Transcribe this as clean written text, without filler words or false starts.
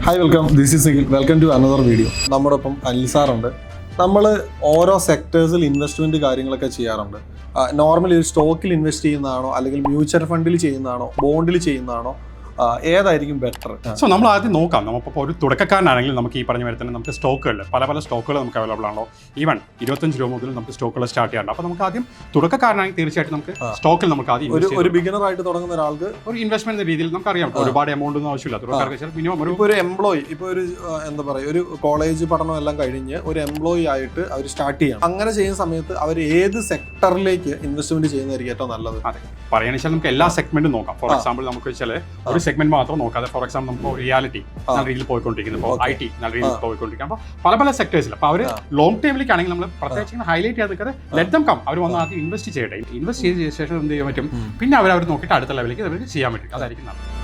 Hi this is Nikhil. Welcome to another video. നമ്മുടെ ഒപ്പം അനിൽ സാറുണ്ട്. നമ്മൾ ഓരോ സെക്ടേഴ്സിൽ ഇൻവെസ്റ്റ്മെൻറ്റ് കാര്യങ്ങളൊക്കെ ചെയ്യാറുണ്ട്. നോർമലി ഒരു സ്റ്റോക്കിൽ ഇൻവെസ്റ്റ് ചെയ്യുന്നതാണോ, അല്ലെങ്കിൽ മ്യൂച്വൽ ഫണ്ടിൽ ചെയ്യുന്നതാണോ, ബോണ്ടിൽ ചെയ്യുന്നതാണോ, ഏതായിരിക്കും ബെറ്റർ? സോ നമ്മൾ ആദ്യം നോക്കാം. നമുക്കിപ്പോൾ ഒരു തുടക്കക്കാരനാണെങ്കിൽ നമുക്ക് ഈ പറഞ്ഞ പോലെ തന്നെ നമുക്ക് സ്റ്റോക്കുകൾ പല സ്റ്റോക്കുകൾ നമുക്ക് അവൈലബിൾ ആണല്ലോ. ഈവൻ 25 രൂപ മുതൽ നമുക്ക് സ്റ്റോക്കുകൾ സ്റ്റാർട്ട് ചെയ്യാറുണ്ട്. അപ്പോൾ നമുക്ക് ആദ്യം തുടക്കക്കാരനാണെങ്കിൽ തീർച്ചയായിട്ടും നമുക്ക് സ്റ്റോക്കിൽ നമുക്ക് ആദ്യം ഒരു ബിഗിനർ ആയിട്ട് തുടങ്ങുന്ന ഒരാൾക്ക് ഒരു ഇൻവെസ്റ്റ്മെന്റ് രീതിയിൽ നമുക്ക് അറിയാം ഒരുപാട് എമൗണ്ട് ഒന്നും ആവശ്യമില്ല. തുടക്കക്കാർക്ക് മിനിമം ഒരു എംപ്ലോയി, ഇപ്പോൾ ഒരു എന്താ പറയുക, ഒരു കോളേജ് പഠനം എല്ലാം കഴിഞ്ഞ് ഒരു എംപ്ലോയി ആയിട്ട് അവർ സ്റ്റാർട്ട് ചെയ്യണം. അങ്ങനെ ചെയ്യുന്ന സമയത്ത് അവർ ഏത് സെക്ടറിലേക്ക് ഇൻവെസ്റ്റ്മെന്റ് ചെയ്യുന്നതായിരിക്കും ഏറ്റവും നല്ലത്? അതെ, പറയുകയാണെന്ന് വെച്ചാൽ നമുക്ക് എല്ലാ സെഗ്മെന്റും നോക്കാം. ഫോർ എക്സാമ്പിൾ നമുക്ക് വെച്ചാൽ ഒരു സെഗ്മെന്റ് മാത്രം നോക്കാതെ, ഫോർ എക്സാമ്പിൾ നമുക്ക് റിയാലിറ്റി നല്ല രീതിയിൽ പോയിക്കൊണ്ടിരിക്കുന്നു, ഇപ്പോൾ IT നല്ല രീതിയിൽ പോയിക്കൊണ്ടിരിക്കുന്നത്. അപ്പോൾ പല സെക്ടേഴ്സിൽ അപ്പോൾ അവർ ലോങ് ടൈമിലേക്കാണെങ്കിൽ നമ്മൾ പ്രത്യേകിച്ച് ഹൈലൈറ്റ് ചെയ്ത് ലെറ്റ് ദം കം, അവർ വന്ന് ആദ്യം ഇൻവെസ്റ്റ് ചെയ്യട്ടെ. ഇൻവെസ്റ്റ് ചെയ്ത ശേഷം എന്ത് ചെയ്യാൻ പറ്റും, പിന്നെ അവർ നോക്കിയിട്ട് അടുത്ത ലെവലിലേക്ക് അവർക്ക് ചെയ്യാൻ പറ്റും. അതായിരിക്കും നല്ലത്.